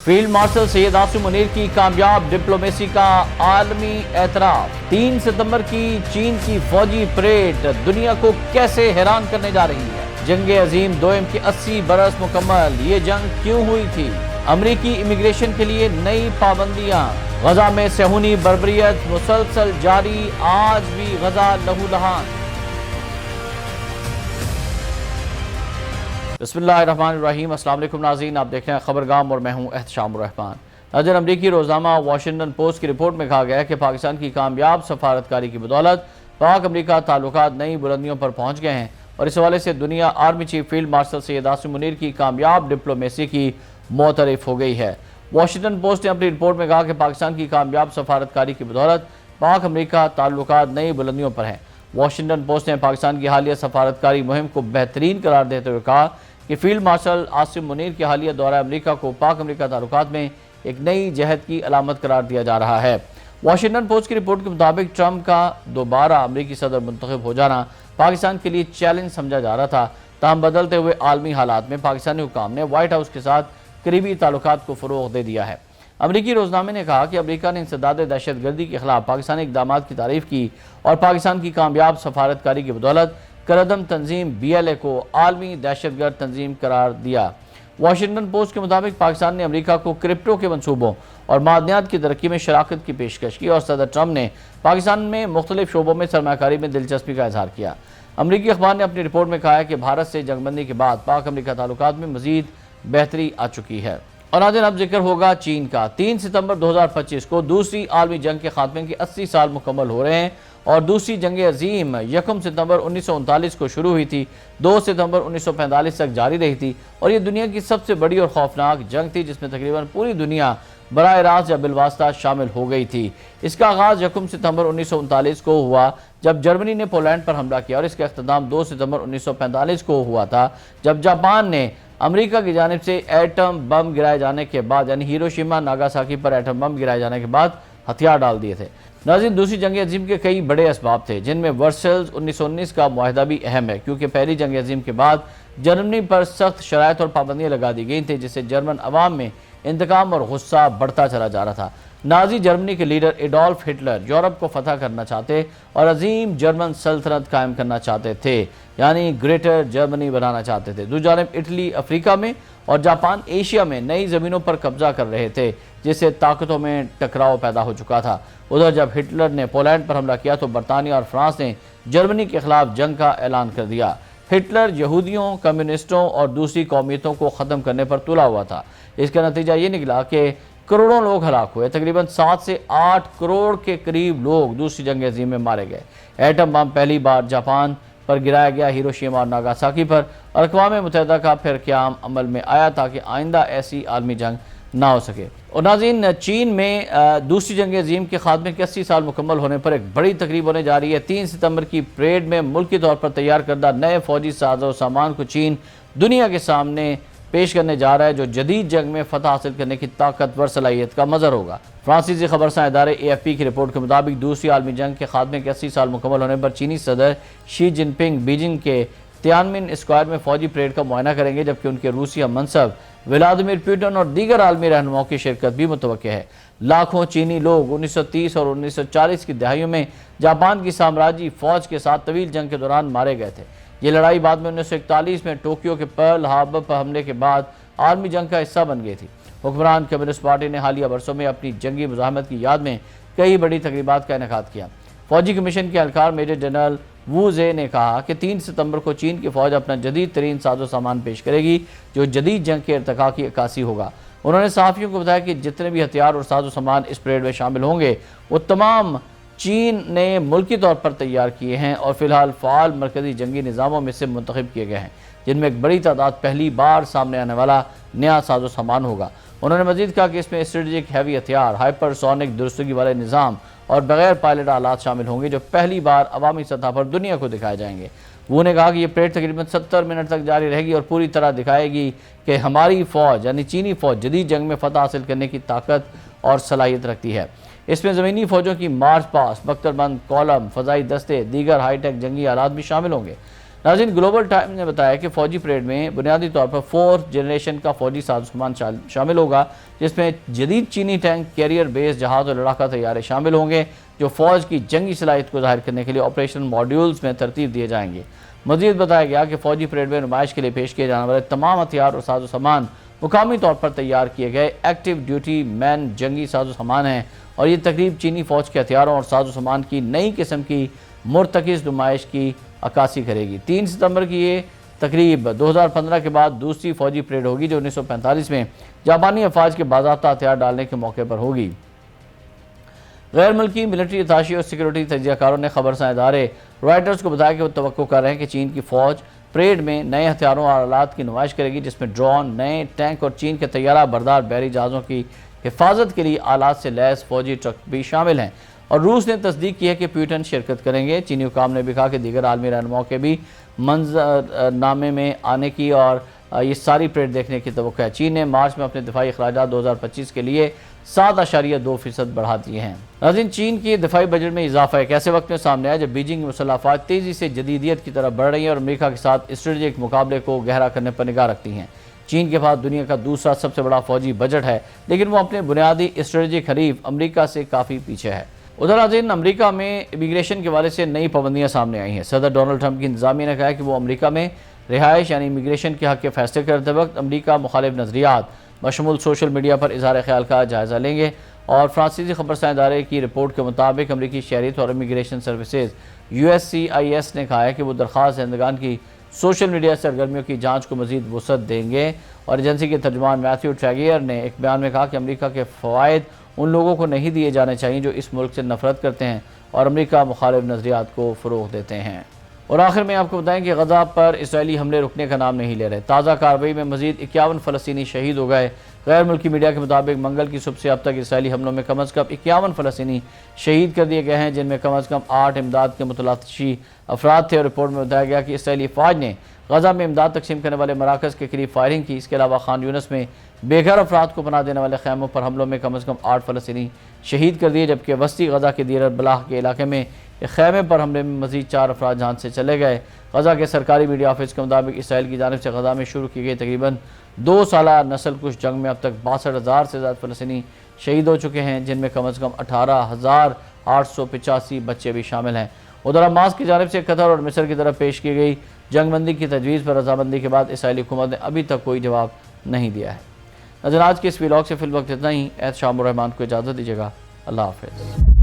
Field marshal Syed Asim Munir کی کامیاب diplomacy کا عالمی اعتراف۔ 3 ستمبر کی چین کی فوجی پریڈ دنیا کو کیسے حیران کرنے جا رہی ہے؟ جنگ عظیم دوئم کی 80 برس مکمل، یہ جنگ کیوں ہوئی تھی؟ امریکی امیگریشن کے لیے نئی پابندیاں، غزہ میں صہیونی بربریت مسلسل جاری، آج بھی غزہ لہو لہان۔ بسم اللہ الرحمن الرحیم۔ السلام علیکم ناظرین، آپ دیکھ رہے ہیں خبرگام اور میں ہوں احتشام الرحمان۔ ناظرین، امریکی روزنامہ واشنگٹن پوسٹ کی رپورٹ میں کہا گیا ہے کہ پاکستان کی کامیاب سفارتکاری کی بدولت پاک امریکہ تعلقات نئی بلندیوں پر پہنچ گئے ہیں، اور اس حوالے سے دنیا army chief field marshal Syed Asim Munir کی کامیاب ڈپلومیسی کی معترف ہو گئی ہے۔ واشنگٹن پوسٹ نے اپنی رپورٹ میں کہا کہ پاکستان کی کامیاب سفارتکاری کی بدولت پاک امریکہ تعلقات نئی بلندیوں پر ہیں۔ واشنگٹن پوسٹ نے پاکستان کی حالیہ سفارتکاری مہم کو بہترین قرار دیتے ہوئے کہا کہ فیلڈ مارشل عاصم منیر کی حالیہ دورہ امریکہ کو پاک امریکہ تعلقات میں ایک نئی جہت کی علامت قرار دیا جا رہا ہے۔ واشنگٹن پوسٹ کی رپورٹ کے مطابق ٹرمپ کا دوبارہ امریکی صدر منتخب ہو جانا پاکستان کے لیے چیلنج سمجھا جا رہا تھا، تاہم بدلتے ہوئے عالمی حالات میں پاکستانی حکام نے وائٹ ہاؤس کے ساتھ قریبی تعلقات کو فروغ دے دیا ہے۔ امریکی روزنامے نے کہا کہ امریکہ نے انسداد دہشت گردی کے خلاف پاکستانی اقدامات کی تعریف کی اور پاکستان کی کامیاب سفارتکاری کی بدولت کردم تنظیم BLA کو عالمی دہشت گرد تنظیم قرار دیا۔ واشنگٹن پوسٹ کے مطابق پاکستان نے امریکہ کو کرپٹو کے منصوبوں اور معدنیات کی ترقی میں شراکت کی پیشکش کی، اور صدر ٹرمپ نے پاکستان میں مختلف شعبوں میں سرمایہ کاری میں دلچسپی کا اظہار کیا۔ امریکی اخبار نے اپنی رپورٹ میں کہا ہے کہ بھارت سے جنگ بندی کے بعد پاک امریکہ تعلقات میں مزید بہتری آ چکی ہے۔ اور ناظرین، اب ذکر ہوگا چین کا۔ 3 ستمبر 2025 کو دوسری عالمی جنگ کے خاتمے کے 80 سال مکمل ہو رہے ہیں، اور دوسری جنگ عظیم 1 ستمبر 1939 کو شروع ہوئی تھی، 2 ستمبر 1945 تک جاری رہی تھی، اور یہ دنیا کی سب سے بڑی اور خوفناک جنگ تھی جس میں تقریباً پوری دنیا براہ راست یا بالواسطہ شامل ہو گئی تھی۔ اس کا آغاز 1 ستمبر 1939 کو ہوا جب جرمنی نے پولینڈ پر حملہ کیا، اور اس کا اختتام 2 ستمبر 1945 کو ہوا تھا جب جاپان نے امریکہ کی جانب سے ایٹم بم گرائے جانے کے بعد، یعنی ہیروشیما ناگاساکی پر ایٹم بم گرائے جانے کے بعد ہتھیار ڈال دیے تھے۔ ناظرین، دوسری جنگ عظیم کے کئی بڑے اسباب تھے، جن میں ورسلز 1919 کا معاہدہ بھی اہم ہے، کیونکہ پہلی جنگ عظیم کے بعد جرمنی پر سخت شرائط اور پابندیاں لگا دی گئی تھیں، جس سے جرمن عوام میں انتقام اور غصہ بڑھتا چلا جا رہا تھا۔ نازی جرمنی کے لیڈر ایڈولف ہٹلر یورپ کو فتح کرنا چاہتے اور عظیم جرمن سلطنت قائم کرنا چاہتے تھے، یعنی گریٹر جرمنی بنانا چاہتے تھے۔ دوسری جانب اٹلی افریقہ میں اور جاپان ایشیا میں نئی زمینوں پر قبضہ کر رہے تھے، جس سے طاقتوں میں ٹکراؤ پیدا ہو چکا تھا۔ ادھر جب ہٹلر نے پولینڈ پر حملہ کیا تو برطانیہ اور فرانس نے جرمنی کے خلاف جنگ کا اعلان کر دیا۔ ہٹلر یہودیوں، کمیونسٹوں اور دوسری قومیتوں کو ختم کرنے پر تلا ہوا تھا۔ اس کا نتیجہ یہ نکلا کہ کروڑوں لوگ ہلاک ہوئے، تقریباً 7 سے 8 کروڑ کے قریب لوگ دوسری جنگ عظیم میں مارے گئے۔ ایٹم بم پہلی بار جاپان پر گرایا گیا، ہیروشیما اور ناگاساکی پر، اور اقوام متحدہ کا پھر قیام عمل میں آیا تاکہ آئندہ ایسی عالمی جنگ نہ ہو سکے۔ اور ناظرین، چین میں دوسری جنگ عظیم کے خاتمے کے 80 سال مکمل ہونے پر ایک بڑی تقریب ہونے جا رہی ہے۔ 3 ستمبر کی پریڈ میں ملکی طور پر تیار کردہ نئے فوجی ساز و سامان کو چین دنیا کے سامنے پیش کرنے جا رہا ہے، جو جدید جنگ میں فتح حاصل کرنے کی طاقتور صلاحیت کا مظہر ہوگا۔ فرانسیسی خبرساں ادارے AFP کی رپورٹ کے مطابق دوسری عالمی جنگ کے خاتمے کے 80 سال مکمل ہونے پر چینی صدر شی جن پنگ بیجنگ کے تیانمن اسکوائر میں فوجی پریڈ کا معائنہ کریں گے، جبکہ ان کے روسی ہم منصب ولادیمیر پوٹن اور دیگر عالمی رہنماؤں کی شرکت بھی متوقع ہے۔ لاکھوں چینی لوگ 1930 اور 1940 کی دہائیوں میں جاپان کی سامراجی فوج کے ساتھ طویل جنگ کے دوران مارے گئے تھے۔ یہ لڑائی بعد میں 1941 میں ٹوکیو کے پرل ہاربر پر حملے کے بعد عالمی جنگ کا حصہ بن گئی تھی۔ حکمران کمیونسٹ پارٹی نے حالیہ برسوں میں اپنی جنگی مزاحمت کی یاد میں کئی بڑی تقریبات کا انعقاد کیا۔ فوجی کمیشن کے اہلکار میجر جنرل وو زے نے کہا کہ 3 ستمبر کو چین کی فوج اپنا جدید ترین ساز و سامان پیش کرے گی، جو جدید جنگ کے ارتقاء کی عکاسی ہوگا۔ انہوں نے صحافیوں کو بتایا کہ جتنے بھی ہتھیار اور ساز و سامان اس پریڈ میں شامل ہوں گے، وہ تمام چین نے ملکی طور پر تیار کیے ہیں اور فی الحال فعال مرکزی جنگی نظاموں میں سے منتخب کیے گئے ہیں، جن میں ایک بڑی تعداد پہلی بار سامنے آنے والا نیا ساز و سامان ہوگا۔ انہوں نے مزید کہا کہ اس میں اسٹریٹجک ہیوی ہتھیار، ہائپر سونک درستگی والے نظام اور بغیر پائلٹ آلات شامل ہوں گے، جو پہلی بار عوامی سطح پر دنیا کو دکھائے جائیں گے۔ وہ نے کہا کہ یہ پریڈ تقریباً 70 منٹ تک جاری رہے گی اور پوری طرح دکھائے گی کہ ہماری فوج یعنی چینی فوج جدید جنگ میں فتح حاصل کرنے کی طاقت اور صلاحیت رکھتی ہے۔ اس میں زمینی فوجوں کی مارچ پاس، بختر بند کالم، فضائی دستے، دیگر ہائی ٹیک جنگی آلات بھی شامل ہوں گے۔ ناظرین، گلوبل ٹائمز نے بتایا کہ فوجی پریڈ میں بنیادی طور پر 4 جنریشن کا فوجی سازوسامان شامل ہوگا، جس میں جدید چینی ٹینک، کیریئر بیس جہاز اور لڑاکا طیارے شامل ہوں گے، جو فوج کی جنگی صلاحیت کو ظاہر کرنے کے لیے آپریشن ماڈیولز میں ترتیب دیے جائیں گے۔ مزید بتایا گیا کہ فوجی پریڈ میں نمائش کے لیے پیش کیے جانے والے تمام ہتھیار اور سازوسامان مقامی طور پر تیار کیے گئے ایکٹیو ڈیوٹی مین جنگی سازوسامان ہیں، اور یہ تقریب چینی فوج کے ہتھیاروں اور سازوسامان کی نئی قسم کی مرتکز نمائش کی عکاسی کرے گی۔ 3 ستمبر کی یہ تقریب 2015 کے بعد دوسری فوجی پریڈ ہوگی، جو 1945 میں جاپانی افواج کے باضابطہ ہتھیار ڈالنے کے موقع پر ہوگی۔ غیر ملکی ملٹری اتاشی اور سیکیورٹی تجزیہ کاروں نے خبر رساں ادارے رائٹرز کو بتایا کہ وہ توقع کر رہے ہیں کہ چین کی فوج پریڈ میں نئے ہتھیاروں اور آلات کی نمائش کرے گی، جس میں ڈرون، نئے ٹینک اور چین کے طیارہ بردار بحری جہازوں کی حفاظت کے لیے آلات سے لیس فوجی ٹرک بھی شامل ہیں۔ اور روس نے تصدیق کی ہے کہ پیوٹن شرکت کریں گے۔ چینی حکام نے بھی کہا کہ دیگر عالمی رہنماؤں کے بھی منظر نامے میں آنے کی اور یہ ساری پریڈ دیکھنے کی توقع ہے۔ چین نے مارچ میں اپنے دفاعی اخراجات 2025 کے لیے 7.2% بڑھا دیے ہیں۔ ناظرین، چین کی دفاعی بجٹ میں اضافہ ایک ایسے وقت میں سامنے آیا جب بیجنگ کی مسلح افواج تیزی سے جدیدیت کی طرف بڑھ رہی ہیں اور امریکہ کے ساتھ اسٹریٹجک مقابلے کو گہرا کرنے پر نگاہ رکھتی ہیں۔ چین کے پاس دنیا کا دوسرا سب سے بڑا فوجی بجٹ ہے، لیکن وہ اپنے بنیادی اسٹریٹجک حریف امریکہ سے کافی پیچھے ہے۔ ادھر ناظرین، امریکہ میں امیگریشن کے حوالے سے نئی پابندیاں سامنے آئی ہیں۔ صدر ڈونلڈ ٹرمپ کی انتظامیہ نے کہا ہے کہ وہ امریکہ میں رہائش یعنی امیگریشن کے حق کے فیصلے کرتے وقت امریکہ مخالف نظریات بشمول سوشل میڈیا پر اظہار خیال کا جائزہ لیں گے۔ اور فرانسیسی خبررساں ادارے کی رپورٹ کے مطابق امریکی شہریت اور امیگریشن سروسز USCIS نے کہا ہے کہ وہ درخواست دہندگان کی سوشل میڈیا سرگرمیوں کی جانچ کو مزید وسعت دیں گے۔ اور ایجنسی کے ترجمان میتھیو ٹریگیئر نے ایک بیان میں کہا کہ امریکہ کے فوائد ان لوگوں کو نہیں دیے جانے چاہیے جو اس ملک سے نفرت کرتے ہیں اور امریکہ مخالف نظریات کو فروغ دیتے ہیں۔ اور آخر میں آپ کو بتائیں کہ غزہ پر اسرائیلی حملے رکنے کا نام نہیں لے رہے۔ تازہ کارروائی میں مزید 51 فلسطینی شہید ہو گئے۔ غیر ملکی میڈیا کے مطابق منگل کی صبح سے اب تک اسرائیلی حملوں میں کم از کم 51 فلسطینی شہید کر دیے گئے ہیں، جن میں کم از کم 8 امداد کے متلاشی افراد تھے۔ اور رپورٹ میں بتایا گیا کہ اسرائیلی فوج نے غزہ میں امداد تقسیم کرنے والے مراکز کے قریب فائرنگ کی۔ اس کے علاوہ خان یونس میں بے گھر افراد کو پناہ دینے والے خیموں پر حملوں میں کم از کم 8 فلسطینی شہید کر دیے، جبکہ وسطی غزہ کے دیر البلاح کے علاقے میں ایک خیمے پر حملے میں مزید 4 افراد جان سے چلے گئے۔ غزہ کے سرکاری میڈیا آفس کے مطابق اسرائیل کی جانب سے غزہ میں شروع کی گئی تقریباً 2 سالہ نسل کش جنگ میں اب تک 62,000 سے زیادہ فلسطینی شہید ہو چکے ہیں، جن میں کم از کم 18,885 بچے بھی شامل ہیں۔ ادھر حماس کی جانب سے قطر اور مصر کی طرف پیش کی گئی جنگ بندی کی تجویز پر رضامندی کے بعد اسرائیلی حکومت نے ابھی تک کوئی جواب نہیں دیا ہے۔ ناظرین، آج کے اس ویلاگ سے فی الوقت اتنا ہی۔ احتشام الرحمان کو اجازت دیجیے گا۔ اللہ حافظ۔